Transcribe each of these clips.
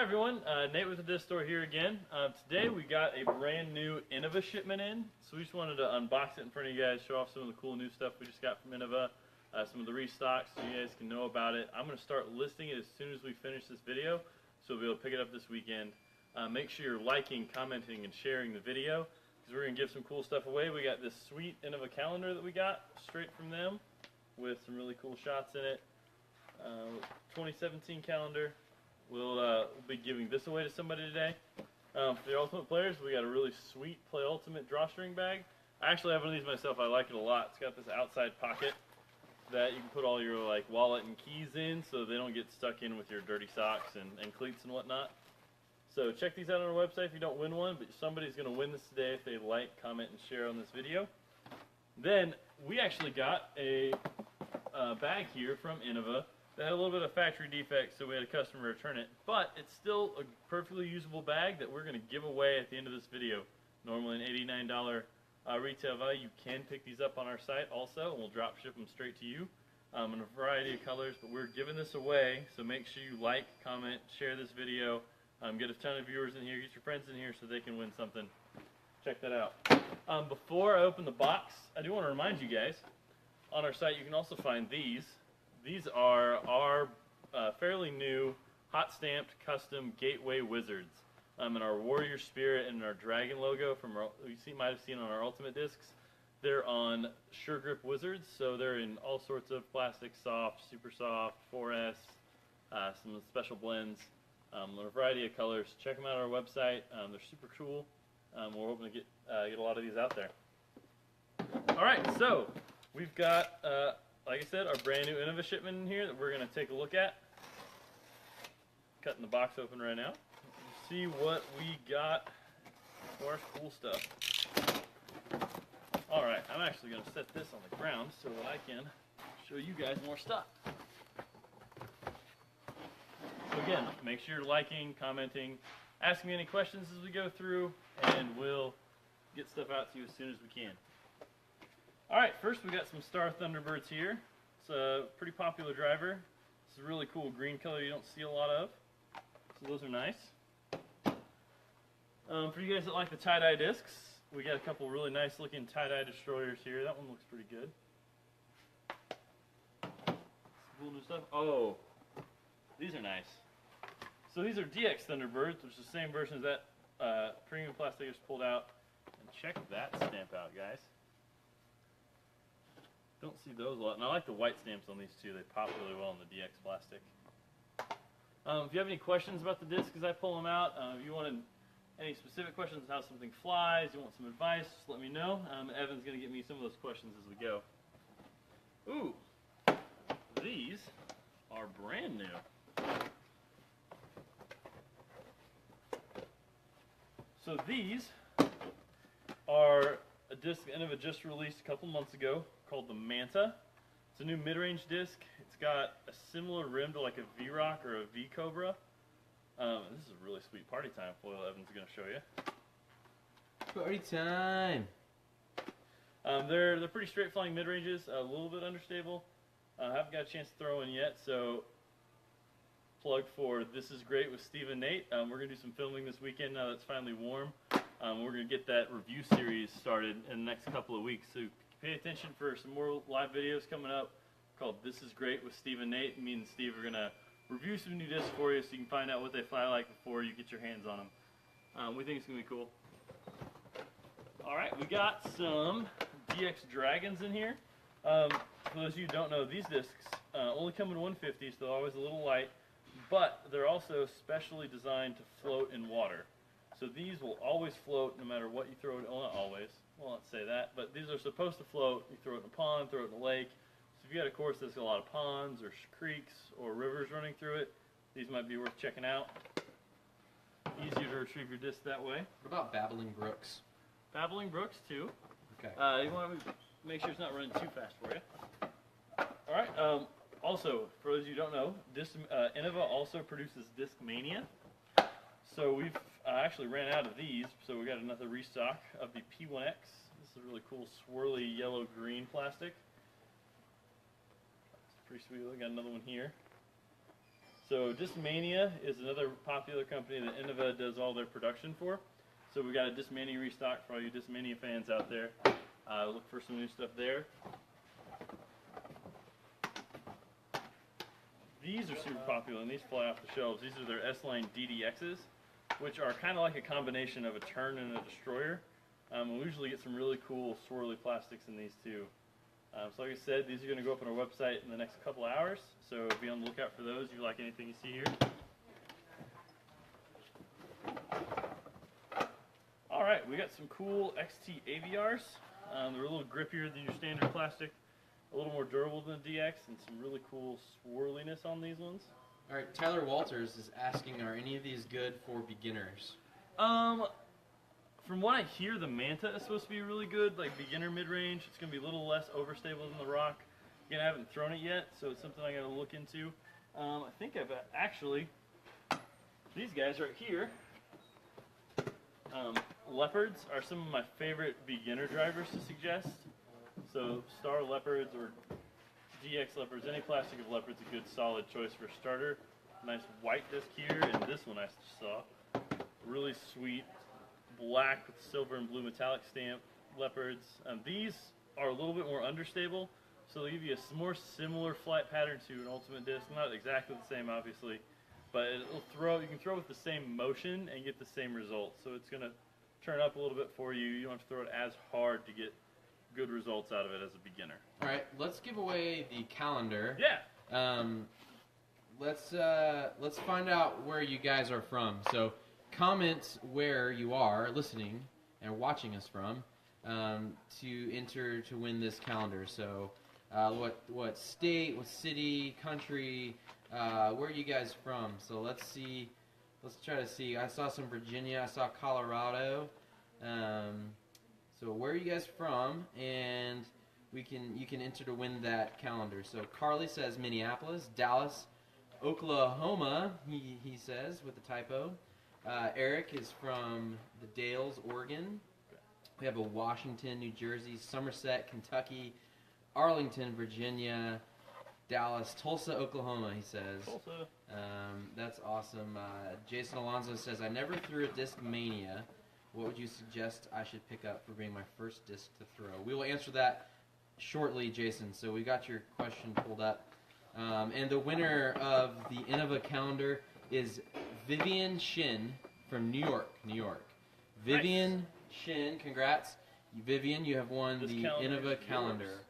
everyone, Nate with the Disc Store here again. Today we got a brand new Innova shipment in, so we just wanted to unbox it in front of you guys, show off some of the cool new stuff we just got from Innova, some of the restocks so you guys can know about it. I'm going to start listing it as soon as we finish this video, so we'll be able to pick it up this weekend. Make sure you're liking, commenting, and sharing the video, because we're going to give some cool stuff away. We got this sweet Innova calendar that we got straight from them with some really cool shots in it. 2017 calendar. We'll be giving this away to somebody today. For the Ultimate players, we got a really sweet Play Ultimate Drawstring Bag. I actually have one of these myself. I like it a lot. It's got this outside pocket that you can put all your wallet and keys in so they don't get stuck in with your dirty socks and cleats and whatnot. So check these out on our website if you don't win one, but somebody's going to win this today if they like, comment, and share on this video. Then we actually got a bag here from Innova that had a little bit of factory defect, so we had a customer return it. But it's still a perfectly usable bag that we're going to give away at the end of this video. Normally an $89 retail value. You can pick these up on our site also, and we'll drop ship them straight to you in a variety of colors. But we're giving this away, so make sure you like, comment, share this video. Get a ton of viewers in here, get your friends in here so they can win something. Check that out. Before I open the box, I do want to remind you guys, on our site you can also find these. These are our fairly new, hot-stamped, custom Gateway Wizards. In our Warrior Spirit and our Dragon logo from you might have seen on our Ultimate discs. They're on Sure Grip Wizards, so they're in all sorts of plastic, soft, super soft, 4S, some special blends, a variety of colors. Check them out on our website. They're super cool. We're hoping to get a lot of these out there. All right, so we've got, like I said, our brand new Innova shipment in here that we're going to take a look at. Cutting the box open right now. See what we got for our cool stuff. Alright, I'm actually going to set this on the ground so that I can show you guys more stuff. So again, make sure you're liking, commenting, asking me any questions as we go through, and we'll get stuff out to you as soon as we can. Alright, first we got some Star Thunderbirds here. It's a pretty popular driver. It's a really cool green color you don't see a lot of. So those are nice. For you guys that like the tie-dye discs, we got a couple really nice looking tie-dye destroyers here. That one looks pretty good. Some cool new stuff. Oh, these are nice. So these are DX Thunderbirds, which is the same version as that premium plastic I just pulled out. And check that stamp out, guys. Don't see those a lot, and I like the white stamps on these too. They pop really well in the DX plastic. If you have any questions about the disc as I pull them out, if you wanted any specific questions on how something flies, you want some advice, just let me know. Evan's going to get me some of those questions as we go. Ooh, these are brand new. So these are a disc Innova just released a couple months ago called the Manta. It's a new mid-range disc. It's got a similar rim to like a V-Rock or a V-Cobra. This is a really sweet party time foil Evan's going to show you. Party time! They're pretty straight flying mid-ranges, a little bit understable. Haven't got a chance to throw in yet, so plug for This Is Great with Steve and Nate. We're going to do some filming this weekend now that it's finally warm. We're going to get that review series started in the next couple of weeks, so pay attention for some more live videos coming up called This Is Great with Steve and Nate. Me and Steve are going to review some new discs for you so you can find out what they fly like before you get your hands on them. We think it's going to be cool. Alright, we got some DX Dragons in here. For those of you who don't know, these discs only come in 150, so they're always a little light, but they're also specially designed to float in water. So these will always float no matter what you throw it. Well, not always. Well, let's say that. But these are supposed to float. You throw it in a pond, throw it in a lake. So if you got a course that's got a lot of ponds or creeks or rivers running through it, these might be worth checking out. Easier to retrieve your disc that way. What about Babbling Brooks? Babbling Brooks, too. Okay. You want to make sure it's not running too fast for you. Alright, also, for those of you who don't know, Innova also produces Discmania. So we've actually ran out of these, so we got another restock of the P1X. This is a really cool swirly yellow-green plastic. It's pretty sweet. We got another one here. So Discmania is another popular company that Innova does all their production for. So we got a Discmania restock for all you Discmania fans out there. Look for some new stuff there. These are super popular, and these fly off the shelves. These are their S-Line DDXs, which are kind of like a combination of a turn and a destroyer. We usually get some really cool swirly plastics in these too. So like I said, these are going to go up on our website in the next couple hours, so be on the lookout for those if you like anything you see here. Alright, we got some cool XT AVRs. They're a little grippier than your standard plastic, a little more durable than the DX, and some really cool swirliness on these ones. Alright, Tyler Walters is asking, are any of these good for beginners? From what I hear, the Manta is supposed to be really good, like beginner mid-range. It's going to be a little less overstable than the Rock. Again, I haven't thrown it yet, so it's something I got to look into. I think I've actually, these guys right here, Leopards are some of my favorite beginner drivers to suggest. So Star Leopards or DX Leopards, any plastic of Leopard's a good solid choice for a starter. Nice white disc here, and this one I saw. Really sweet black with silver and blue metallic stamp Leopards. These are a little bit more understable, so they'll give you a more similar flight pattern to an Ultimate disc. Not exactly the same, obviously, but you can throw with the same motion and get the same results. So it's going to turn up a little bit for you. You don't have to throw it as hard to get good results out of it as a beginner. All right, let's give away the calendar. Yeah. Let's find out where you guys are from. So comment where you are listening and watching us from to enter to win this calendar. So what state, what city, country, where are you guys from? So let's see. Let's try to see. I saw some Virginia. I saw Colorado. So where are you guys from? And you can enter to win that calendar. So Carly says Minneapolis, Dallas, Oklahoma. He says with a typo. Eric is from the Dales, Oregon. We have a Washington, New Jersey, Somerset, Kentucky, Arlington, Virginia, Dallas, Tulsa, Oklahoma, he says. Tulsa. That's awesome. Jason Alonso says, I never threw a Discmania. What would you suggest I should pick up for being my first disc to throw? We will answer that shortly, Jason. So we got your question pulled up. And the winner of the Innova calendar is Vivian Shin from New York. Vivian Shin, congrats. Vivian, you have won the Innova calendar.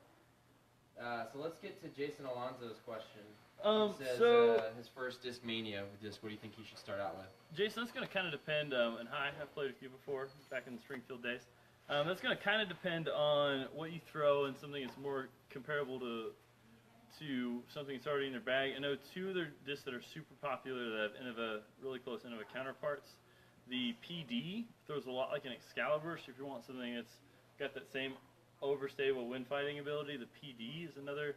So let's get to Jason Alonso's question. He says his first Discmania disc. What do you think he should start out with? Jason, that's going to kind of depend, and hi, I've played with you before, back in the Springfield days. That's going to kind of depend on what you throw and something that's more comparable to something that's already in their bag. I know two of their discs that are super popular that have really close Innova counterparts. The PD throws a lot like an Excalibur, so if you want something that's got that same overstable wind fighting ability, the PD is another.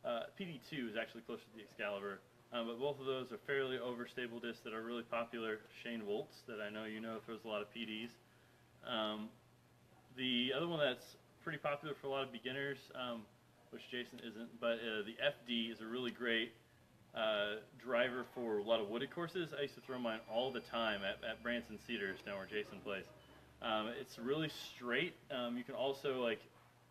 PD2 is actually closer to the Excalibur, but both of those are fairly overstable discs that are really popular. Shane Woltz, that I know you know, throws a lot of PDs. The other one that's pretty popular for a lot of beginners, which Jason isn't, but the FD is a really great driver for a lot of wooded courses. I used to throw mine all the time at Branson Cedars, down where Jason plays. It's really straight. You can also, like,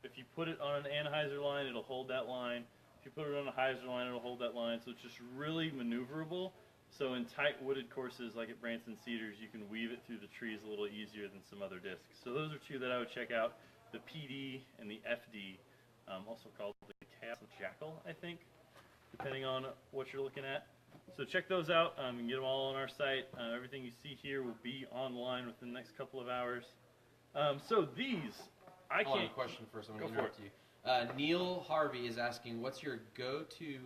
if you put it on an Anheuser line, it'll hold that line. If you put it on a Heiser line, it'll hold that line. So it's just really maneuverable. So in tight wooded courses like at Branson Cedars, you can weave it through the trees a little easier than some other discs. So those are two that I would check out, the PD and the FD, also called the Castle Jackal, I think, depending on what you're looking at. So check those out. You can get them all on our site. Everything you see here will be online within the next couple of hours. So these, I Hold can't... on, question first. I'm going to Go for interrupt you. Neil Harvey is asking, what's your go-to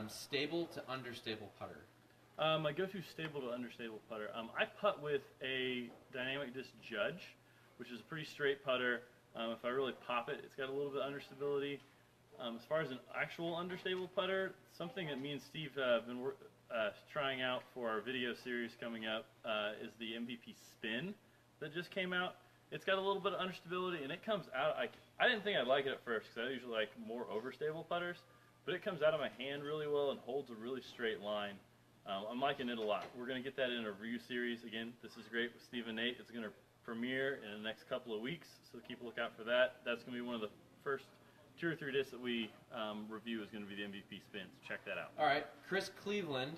stable to understable putter? My go-to stable to understable putter. I putt with a Dynamic Disc Judge, which is a pretty straight putter. If I really pop it, it's got a little bit of understability. As far as an actual understable putter, something that me and Steve have been trying out for our video series coming up is the MVP Spin that just came out. It's got a little bit of understability, and it comes out. I didn't think I'd like it at first because I usually like more overstable putters, but it comes out of my hand really well and holds a really straight line. I'm liking it a lot. We're going to get that in a review series. Again, this is great with Steve and Nate. It's going to premiere in the next couple of weeks, so keep a lookout for that. That's going to be one of the first 2 or 3 discs that we review is going to be the MVP spins. Check that out. All right, Chris Cleveland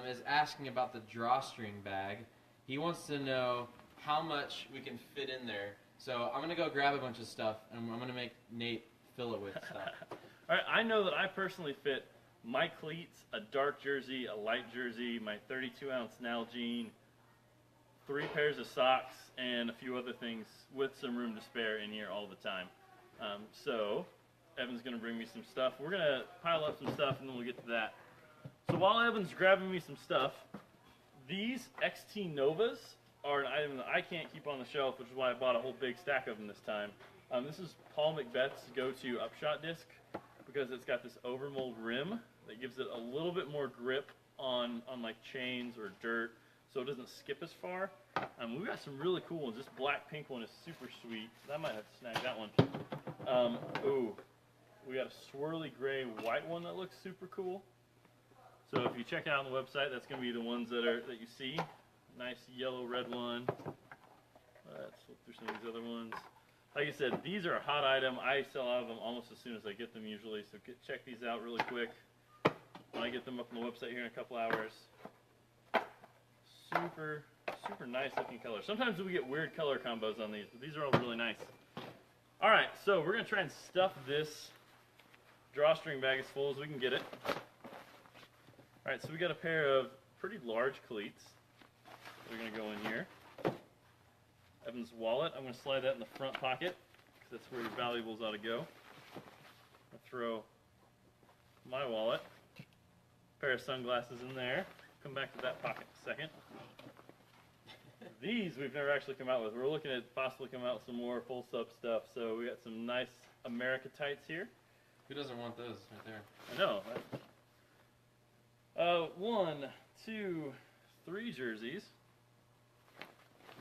is asking about the drawstring bag. He wants to know how much we can fit in there. So I'm going to go grab a bunch of stuff, and I'm going to make Nate fill it with stuff. All right, I know that I personally fit my cleats, a dark jersey, a light jersey, my 32-ounce Nalgene, 3 pairs of socks, and a few other things with some room to spare in here all the time. So Evan's going to bring me some stuff. We're going to pile up some stuff, and then we'll get to that. So while Evan's grabbing me some stuff, these XT Novas are an item that I can't keep on the shelf, which is why I bought a whole big stack of them this time. This is Paul Macbeth's go-to upshot disc because it's got this overmold rim that gives it a little bit more grip on like chains or dirt, so it doesn't skip as far. We've got some really cool ones. This black pink one is super sweet. I might have to snag that one. Ooh, we got a swirly gray white one that looks super cool. So if you check it out on the website, that's going to be the ones that you see. Nice yellow red one. Let's flip through some of these other ones. Like I said, these are a hot item. I sell out of them almost as soon as I get them usually. So check these out really quick when I get them up on the website here in a couple hours. Super, super nice looking color. Sometimes we get weird color combos on these, but these are all really nice. All right, so we're going to try and stuff this drawstring bag as full as we can get it. All right, so we got a pair of pretty large cleats. They're going to go in here. Evan's wallet, I'm going to slide that in the front pocket because that's where your valuables ought to go. I'll throw my wallet, pair of sunglasses in there. Come back to that pocket in a second. These we've never actually come out with. We're looking at possibly coming out with some more full sub stuff. So we got some nice America tights here. Who doesn't want those right there? I know. 1, 2, 3 jerseys.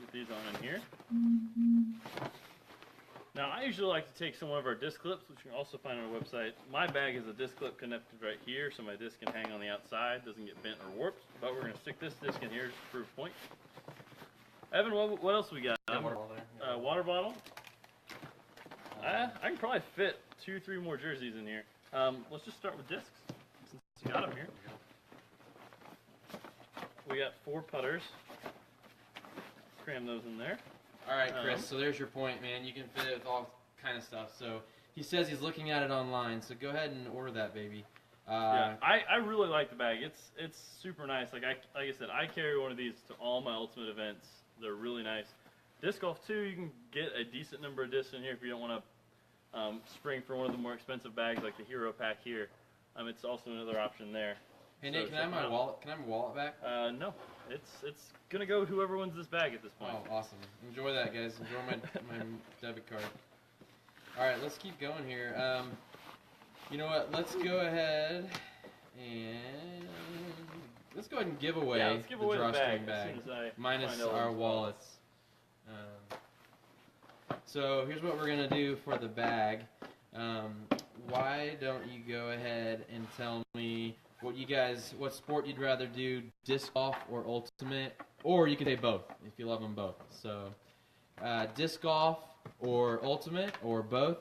Get these on in here. Now, I usually like to take some of our disc clips, which you can also find on our website. My bag is a disc clip connected right here, so my disc can hang on the outside, doesn't get bent or warped. But we're going to stick this disc in here just to prove point. Evan, what else we got? Water bottle there. Water bottle. I can probably fit 2, 3 more jerseys in here. Let's just start with discs, since you got them here. We got 4 putters. Cram those in there. All right, Chris, so there's your point, man. You can fit it with all kind of stuff. So he says he's looking at it online, so go ahead and order that, baby. Yeah, I really like the bag. It's super nice. Like I said, I carry one of these to all my Ultimate events. They're really nice. Disc golf too, you can get a decent number of discs in here if you don't want to spring for one of the more expensive bags like the Hero Pack here. It's also another option there. Hey Nate, can I have my wallet? Can I have my wallet back? No, it's gonna go whoever wins this bag at this point. Oh, awesome! Enjoy that, guys. Enjoy my debit card. All right, let's keep going here. You know what? Let's go ahead and give away let's give away the drawstring bag bag as soon as I minus find all our those wallets. So here's what we're gonna do for the bag. Why don't you go ahead and tell me what sport you'd rather do, disc golf or ultimate, or you can say both if you love them both. So disc golf or ultimate or both,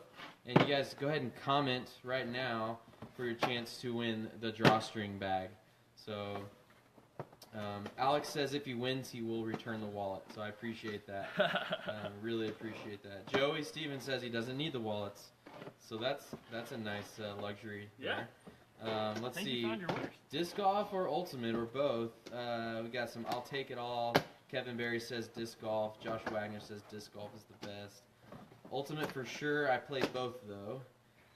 and you guys go ahead and comment right now for your chance to win the drawstring bag. So Alex says if he wins, he will return the wallet. So I appreciate that. Really appreciate that. Joey Stevens says he doesn't need the wallets. So that's a nice luxury. Yeah. There. Let's I think see. you found your winners. Disc golf or ultimate or both. We got some I'll take it all. Kevin Berry says disc golf. Josh Wagner says disc golf is the best. Ultimate for sure. I play both though.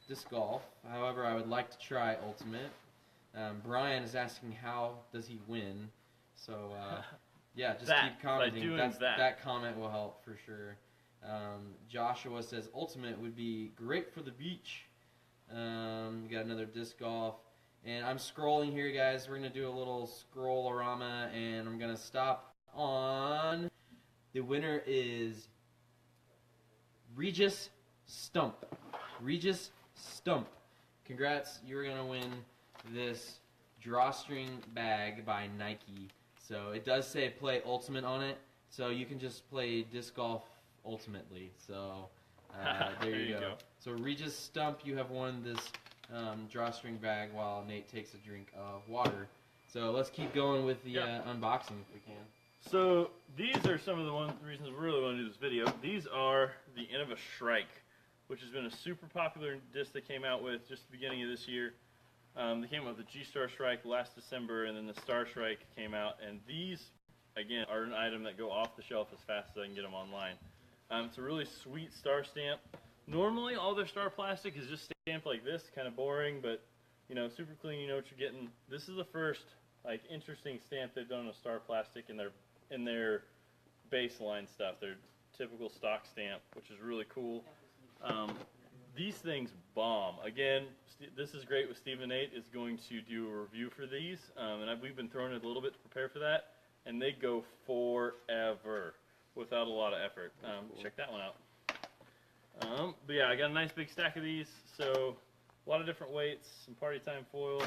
Disc golf. However, I would like to try ultimate. Brian is asking how does he win. So yeah, just keep commenting. That comment will help for sure. Joshua says ultimate would be great for the beach. We got another disc golf. And I'm scrolling here, guys. We're going to do a little scroll-orama, and I'm going to stop on. The winner is Regis Stump. Regis Stump. Congrats. You're going to win this Drawstring Bag by Nike. So it does say Play Ultimate on it, so you can just play disc golf ultimately. So there you go. So Regis Stump, you have won this Drawstring Bag while Nate takes a drink of water. So let's keep going with the unboxing if we can. So these are some of the reasons we really want to do this video. These are the Innova Shrike, which has been a super popular disc they came out with just the beginning of this year. They came out with the G-Star Shrike last December, and then the Star Shrike came out. And these, again, are an item that go off the shelf as fast as I can get them online. It's a really sweet star stamp. Normally, all their star plastic is just stamped like this, kind of boring, but you know, super clean. You know what you're getting. This is the first like interesting stamp they've done with star plastic in their baseline stuff. Their typical stock stamp, which is really cool. These things bomb. Again, this is great with Steve and Nate is going to do a review for these, and we've been throwing it a little bit to prepare for that, and they go forever without a lot of effort. Check that one out. But yeah, I got a nice big stack of these, so a lot of different weights, some party time foil.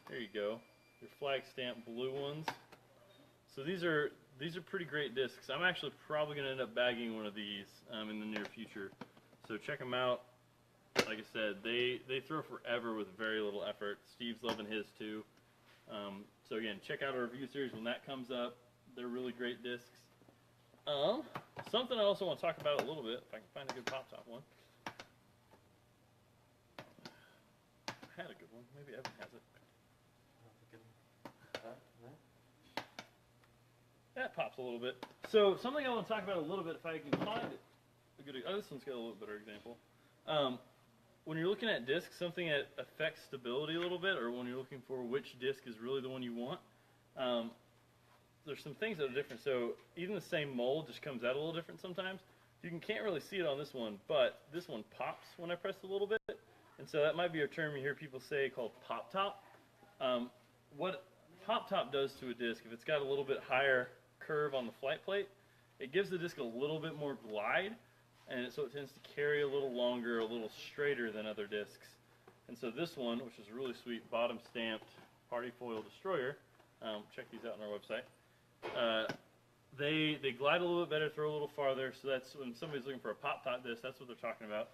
There you go, your flag stamp blue ones. So these are pretty great discs. I'm actually probably going to end up bagging one of these in the near future. So check them out. Like I said, they throw forever with very little effort. Steve's loving his too. So again, check out our review series when that comes up. They're really great discs. Something I also want to talk about a little bit, if I can find a good pop top one. I had a good one. Maybe Evan has it. That pops a little bit. So something I want to talk about a little bit, if I can find it. This one's got a little better example. When you're looking at discs, something that affects stability a little bit, or when you're looking for which disc is really the one you want, there's some things that are different. So even the same mold just comes out a little different sometimes. You can't really see it on this one, but this one pops when I press a little bit. And so that might be a term you hear people say called pop top. What pop top does to a disc, if it's got a little bit higher curve on the flight plate, it gives the disc a little bit more glide, and so it tends to carry a little longer, a little straighter than other discs. And so this one, which is a really sweet bottom stamped party foil destroyer, check these out on our website. They glide a little bit better, throw a little farther, so that's when somebody's looking for a pop top disc, that's what they're talking about.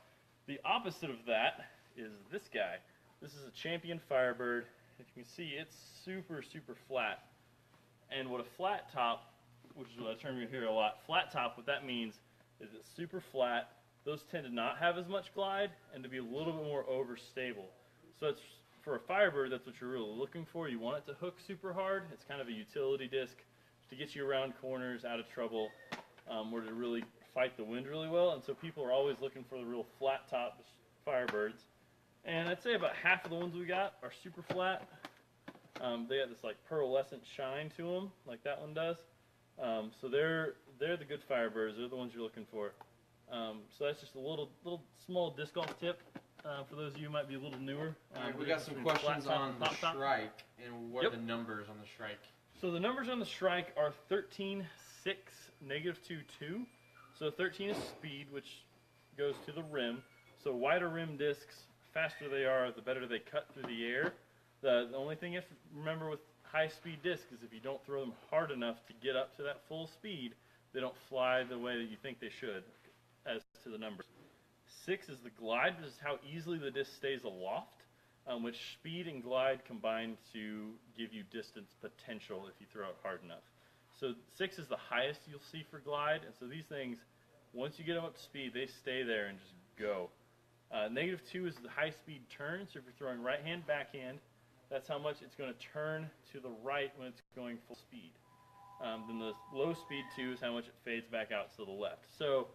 The opposite of that is this guy. This is a Champion Firebird. If you can see, it's super, super flat. And what a flat top, which is what I term you hear a lot, flat top, what that means is it's super flat. Those tend to not have as much glide and to be a little bit more overstable. So it's, for a Firebird, that's what you're really looking for. You want it to hook super hard. It's kind of a utility disc to get you around corners, out of trouble, or to really fight the wind really well. And so people are always looking for the real flat top Firebirds. And I'd say about half of the ones we got are super flat. They have this like pearlescent shine to them, like that one does. So they're the good Firebirds. They're the ones you're looking for. So that's just a little small disc golf tip for those of you who might be a little newer. All right, we got some questions on the Shrike, and what are the numbers on the Shrike? So the numbers on the Shrike are 13, 6, -2, 2. So 13 is speed, which goes to the rim. So wider rim discs, faster they are, the better they cut through the air. The only thing you have to remember with high-speed discs is if you don't throw them hard enough to get up to that full speed, they don't fly the way that you think they should, as to the numbers. 6 is the glide. This is how easily the disc stays aloft, which speed and glide combine to give you distance potential if you throw it hard enough. So 6 is the highest you'll see for glide, and so these things, once you get them up to speed, they stay there and just go. -2 is the high-speed turn, so if you're throwing right-hand, backhand, that's how much it's going to turn to the right when it's going full speed. Then the low speed 2 is how much it fades back out to the left. So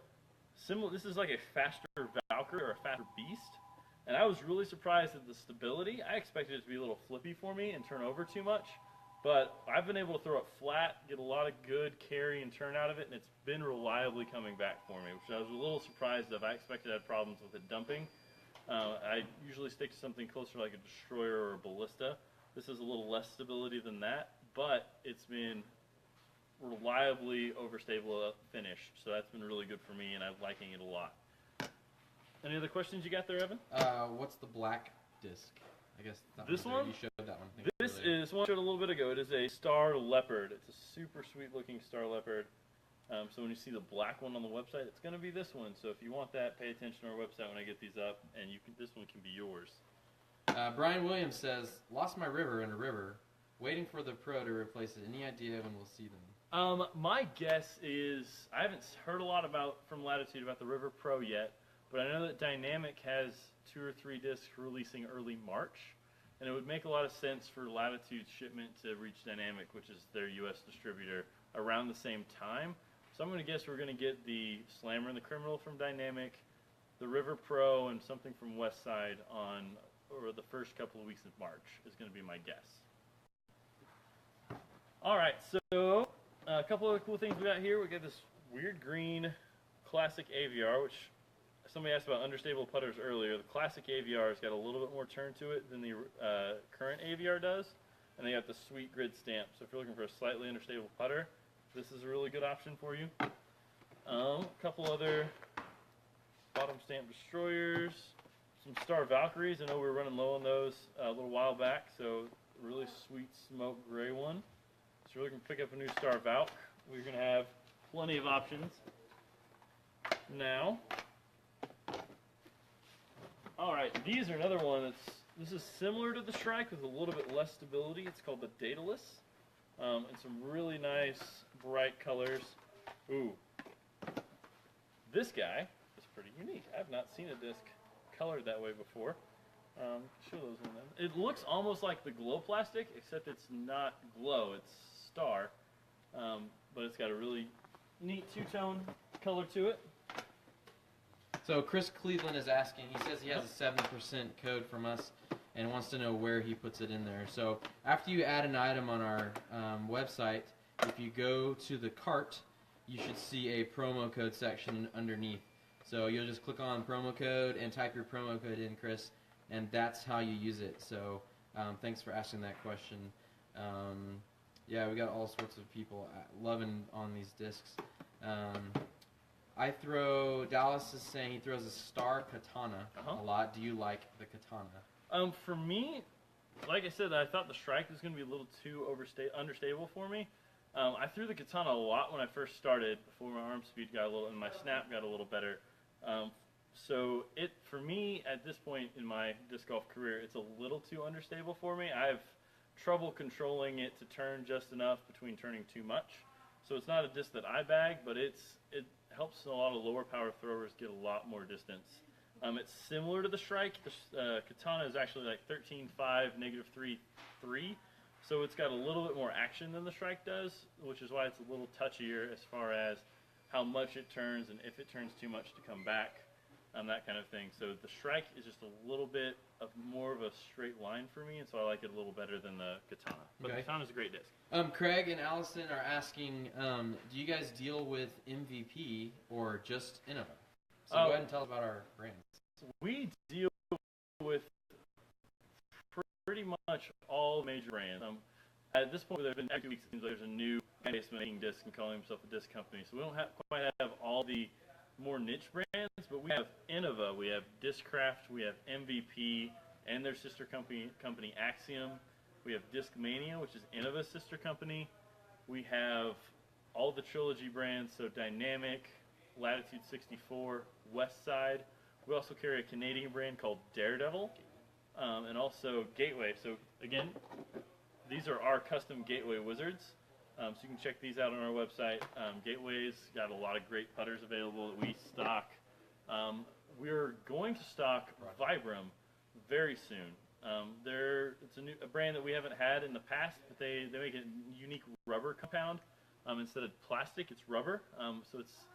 similar, this is like a faster Valkyrie or a faster Beast, and I was really surprised at the stability. I expected it to be a little flippy for me and turn over too much, but I've been able to throw it flat, get a lot of good carry and turn out of it, and it's been reliably coming back for me, which I was a little surprised of. I expected I had problems with it dumping. I usually stick to something closer like a destroyer or a ballista. This is a little less stability than that, but it's been reliably overstable finished, so that's been really good for me, and I'm liking it a lot. Any other questions you got there, Evan? What's the black disc? I guess This one? You showed that one. This is one I showed a little bit ago. It is a star leopard. It's a super sweet looking star leopard. So when you see the black one on the website, it's going to be this one. So if you want that, pay attention to our website when I get these up, and this one can be yours. Brian Williams says, lost my river in a river, waiting for the Pro to replace it. Any idea when we'll see them? My guess is, I haven't heard a lot from Latitude about the River Pro yet, but I know that Dynamic has 2 or 3 discs releasing early March, and it would make a lot of sense for Latitude's shipment to reach Dynamic, which is their U.S. distributor, around the same time. So I'm going to guess we're going to get the Slammer and the Criminal from Dynamic, the River Pro, and something from Westside or the first couple of weeks of March is going to be my guess. All right, so a couple of cool things we got here. We got this weird green classic AVR, which somebody asked about understable putters earlier. The classic AVR has got a little bit more turn to it than the current AVR does, and they got the sweet grid stamp. So if you're looking for a slightly understable putter, this is a really good option for you. A couple other bottom stamp destroyers, some Star Valkyries. I know we were running low on those a little while back, so a really sweet smoke gray one. So if you're looking to pick up a new Star Valk, we're going to have plenty of options now. All right, these are another one this is similar to the Strike with a little bit less stability. It's called the Datalist. And some really nice bright colors. Ooh, this guy is pretty unique. I've not seen a disc colored that way before. Show those one then. It looks almost like the glow plastic, except it's not glow, it's star. But it's got a really neat two-tone color to it. So Chris Cleveland is asking, he says he has a 7% code from us and wants to know where he puts it in there. So after you add an item on our website, if you go to the cart, you should see a promo code section underneath. So you'll just click on promo code and type your promo code in, Chris, and that's how you use it. So thanks for asking that question. Yeah, we got all sorts of people loving on these discs. Dallas is saying he throws a Star Katana a lot. Do you like the Katana? For me, like I said, I thought the Strike was going to be a little too understable for me. I threw the Katana a lot when I first started, before my arm speed got a little, and my snap got a little better. So for me, at this point in my disc golf career, it's a little too understable for me. I have trouble controlling it to turn just enough between turning too much. So it's not a disc that I bag, but it helps a lot of lower power throwers get a lot more distance. It's similar to the Strike. The Katana is actually like 13.5, -3.3. So it's got a little bit more action than the Strike does, which is why it's a little touchier as far as how much it turns and if it turns too much to come back, that kind of thing. So the Strike is just a little bit of more of a straight line for me, and so I like it a little better than the Katana. But the Katana is a great disc. Craig and Allison are asking, do you guys deal with MVP or just Innova? So go ahead and tell us about our brands. We deal with pretty much all major brands. At this point, there have been every week, it seems like there's a new guy making discs and calling himself a disc company. So we don't quite have all the more niche brands, but we have Innova, we have Discraft, we have MVP, and their sister company Axiom. We have Discmania, which is Innova's sister company. We have all the Trilogy brands, so Dynamic, Latitude 64, Westside. We also carry a Canadian brand called Daredevil, and also Gateway. So again, these are our custom Gateway wizards. So you can check these out on our website. Gateway's got a lot of great putters available that we stock. We're going to stock Vibram very soon. It's a brand that we haven't had in the past, but they make a unique rubber compound. Instead of plastic, it's rubber. So it's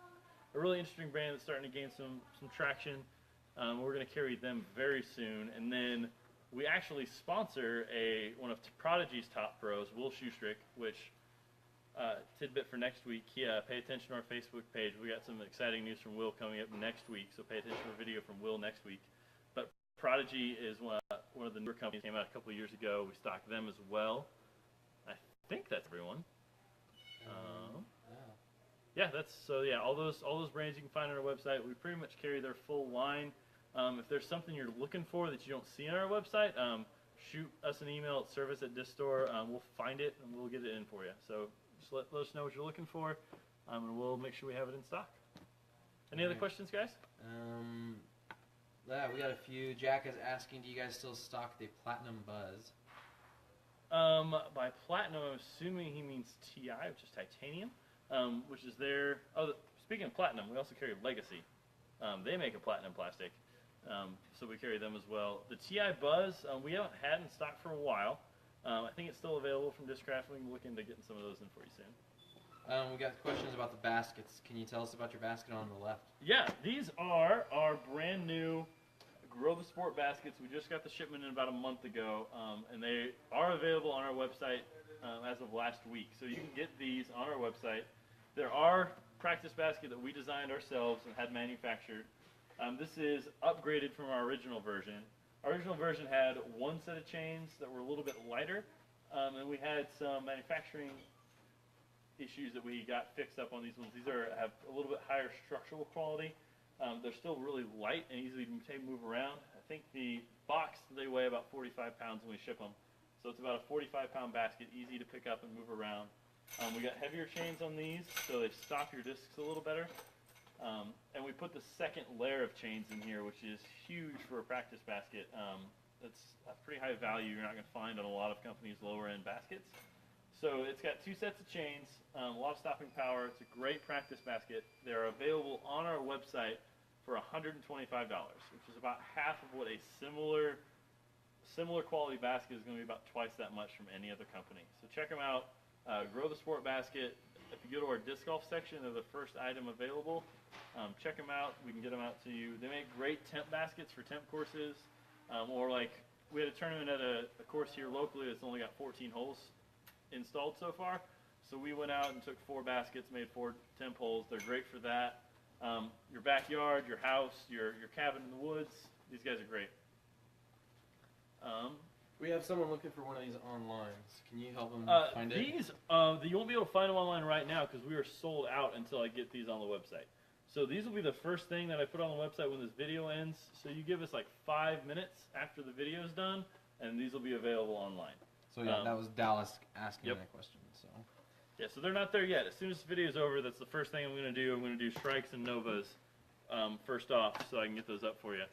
a really interesting brand that's starting to gain some traction. We're going to carry them very soon. And then we actually sponsor one of Prodigy's top pros, Will Shoestrick, which tidbit for next week. Pay attention to our Facebook page. We got some exciting news from Will coming up next week, so pay attention to a video from Will next week. But Prodigy is one of the newer companies that came out a couple years ago. We stock them as well. I think that's everyone. All those brands you can find on our website. We pretty much carry their full line. If there's something you're looking for that you don't see on our website, shoot us an email at service@disstore. We'll find it and we'll get it in for you. So just let us know what you're looking for, and we'll make sure we have it in stock. Any other questions, guys? Yeah, we got a few. Jack is asking, do you guys still stock the Platinum Buzz? By platinum, I'm assuming he means TI, which is titanium, which is their. Oh, speaking of platinum, we also carry Legacy. They make a platinum plastic, so we carry them as well. The TI Buzz, we haven't had in stock for a while. I think it's still available from Discraft. We can look into getting some of those in for you soon. We got questions about the baskets. Can you tell us about your basket on the left? Yeah, these are our brand new Grow the Sport baskets. We just got the shipment in about a month ago, and they are available on our website as of last week. So you can get these on our website. There are practice basket that we designed ourselves and had manufactured. This is upgraded from our original version. Our original version had one set of chains that were a little bit lighter, and we had some manufacturing issues that we got fixed up on these ones. These have a little bit higher structural quality. They're still really light and easy to move around. I think the box, they weigh about 45 pounds when we ship them. So it's about a 45-pound basket, easy to pick up and move around. We got heavier chains on these, so they stop your discs a little better. And we put the second layer of chains in here, which is huge for a practice basket. That's a pretty high value you're not going to find on a lot of companies' lower-end baskets. So it's got two sets of chains, a lot of stopping power. It's a great practice basket. They're available on our website for $125, which is about half of what a similar quality basket is going to be, about twice that much from any other company. So check them out. Grow the Sport basket. If you go to our disc golf section, they're the first item available. Check them out. We can get them out to you. They make great temp baskets for temp courses, or like we had a tournament at a course here locally that's only got 14 holes installed so far. So we went out and took 4 baskets, made 4 temp holes. They're great for that. Your backyard, your house, your cabin in the woods. These guys are great. We have someone looking for one of these online. Can you help them find it? These, you won't be able to find them online right now because we are sold out until I get these on the website. So these will be the first thing that I put on the website when this video ends. So you give us like 5 minutes after the video is done, and these will be available online. So yeah, that was Dallas asking Yep. that question. So yeah, so they're not there yet. As soon as this video is over, that's the first thing I'm going to do. I'm going to do strikes and novas first off, so I can get those up for you.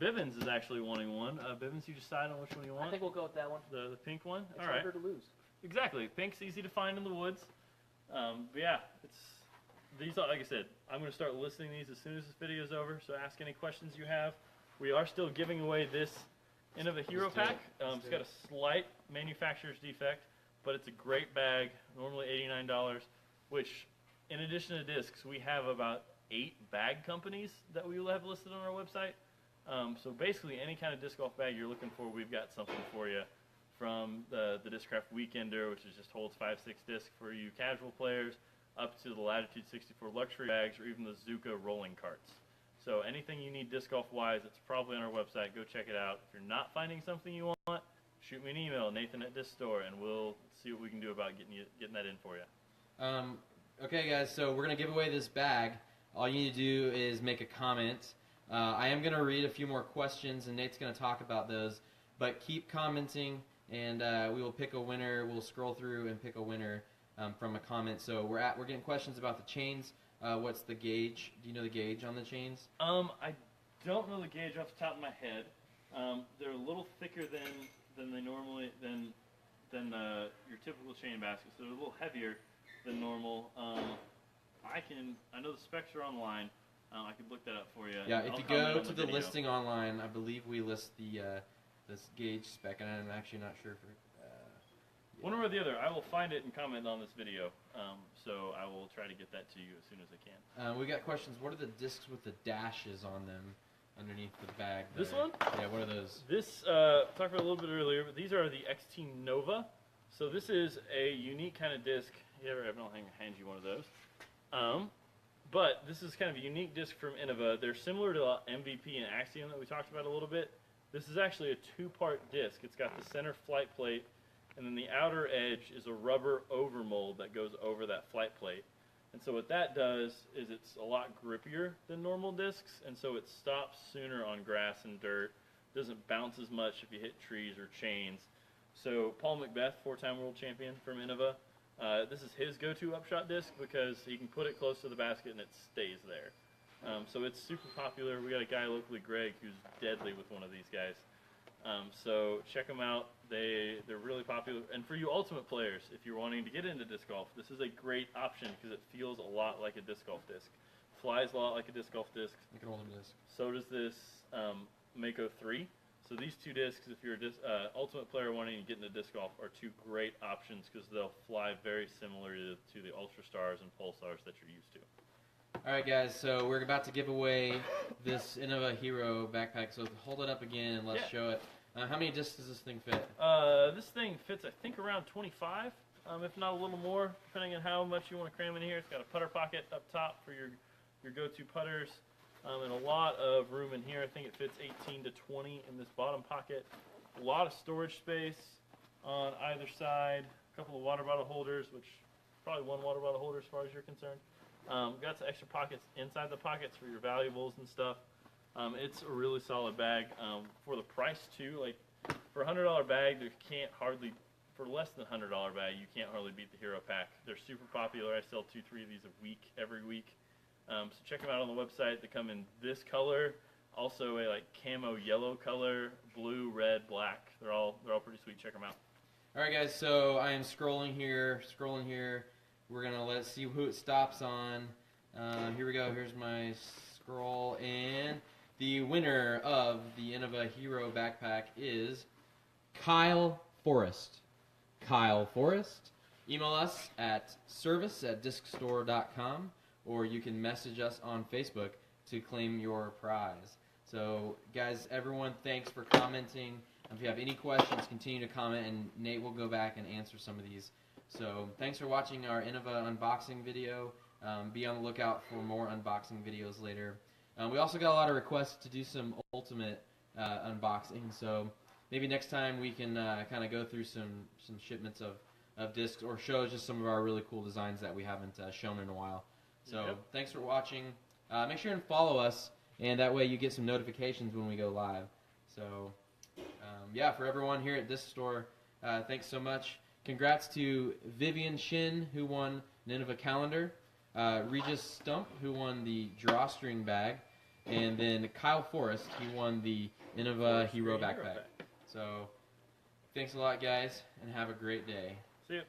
Bivens is actually wanting one. Bivens, you decide on which one you want. I think we'll go with that one. The pink one. It's All right. harder to lose. Exactly. Pink's easy to find in the woods. But yeah, these are, like I said, I'm going to start listing these as soon as this video is over. So ask any questions you have. We are still giving away this Innova Hero Pack. It's got a slight manufacturer's defect, but it's a great bag, normally $89, which in addition to discs, we have about 8 bag companies that we will have listed on our website. So basically any kind of disc golf bag you're looking for, we've got something for you, from the Discraft Weekender, which is just holds 5-6 discs for you casual players, up to the Latitude 64 luxury bags, or even the Zuka rolling carts. So anything you need disc golf wise, it's probably on our website. Go check it out. If you're not finding something you want, shoot me an email, Nathan@DiscStore, and we'll see what we can do about getting that in for you. Okay, guys, so we're going to give away this bag. All you need to do is make a comment. I am going to read a few more questions, and Nate's going to talk about those. But keep commenting, and we will pick a winner. We'll scroll through and pick a winner from a comment. So we're getting questions about the chains. What's the gauge? Do you know the gauge on the chains? I don't know the gauge off the top of my head. They're a little thicker than they normally than your typical chain baskets. So they're a little heavier than normal. I know the specs are online. I could look that up for you. Yeah, if I'll you comment go on to the listing online, I believe we list the this gauge spec, and I'm actually not sure if one or the other. I will find it and comment on this video. So I will try to get that to you as soon as I can. We got questions. What are the discs with the dashes on them underneath the bag there? This one? Yeah, what are those? This, talked about a little bit earlier, but these are the XT Nova. So this is a unique kind of disc. You ever have no hand you one of those. But this is kind of a unique disc from Innova. They're similar to MVP and Axiom that we talked about a little bit. This is actually a 2-part disc. It's got the center flight plate, and then the outer edge is a rubber overmold that goes over that flight plate. And so what that does is it's a lot grippier than normal discs, and so it stops sooner on grass and dirt. Doesn't bounce as much if you hit trees or chains. So Paul Macbeth, 4-time world champion from Innova, this is his go-to upshot disc because he can put it close to the basket and it stays there. So it's super popular. We got a guy locally, Greg, who's deadly with one of these guys. So check them out. They're really popular. And for you ultimate players, if you're wanting to get into disc golf, this is a great option because it feels a lot like a disc golf disc. Flies a lot like a disc golf disc. Like an ultimate disc. So does this Mako 3. So these two discs, if you're a ultimate player wanting to get into disc golf, are two great options because they'll fly very similar to the Ultra Stars and Pulsars that you're used to. All right, guys. So we're about to give away this Innova Hero backpack. So hold it up again and let's show it. How many discs does this thing fit? This thing fits, I think, around 25, if not a little more, depending on how much you want to cram in here. It's got a putter pocket up top for your go-to putters. And a lot of room in here. I think it fits 18 to 20 in this bottom pocket. A lot of storage space on either side. A couple of water bottle holders, which probably one water bottle holder as far as you're concerned. Got some extra pockets inside the pockets for your valuables and stuff. It's a really solid bag. For the price too, like for a $100 bag, there can't hardly, for less than a $100 bag, you can't hardly beat the Hero Pack. They're super popular. I sell 2-3 of these a week, every week. So check them out on the website. They come in this color, also a like camo yellow color, blue, red, black. They're all pretty sweet. Check them out. All right, guys. So I am scrolling here. We're gonna see who it stops on. Here we go. Here's my scroll, and the winner of the Innova Hero backpack is Kyle Forrest. Kyle Forrest. Email us at service@discstore.com. or you can message us on Facebook to claim your prize. So, guys, everyone, thanks for commenting. If you have any questions, continue to comment, and Nate will go back and answer some of these. So, thanks for watching our Innova unboxing video. Be on the lookout for more unboxing videos later. We also got a lot of requests to do some Ultimate unboxing, so maybe next time we can kind of go through some shipments of discs or show just some of our really cool designs that we haven't shown in a while. So thanks for watching. Make sure and follow us, and that way you get some notifications when we go live. So, yeah, for everyone here at Disc Store, thanks so much. Congrats to Vivian Shin, who won an Innova calendar, Regis Stump, who won the Drawstring Bag, and then Kyle Forrest, he won the Innova Hero backpack. So, thanks a lot, guys, and have a great day. See ya.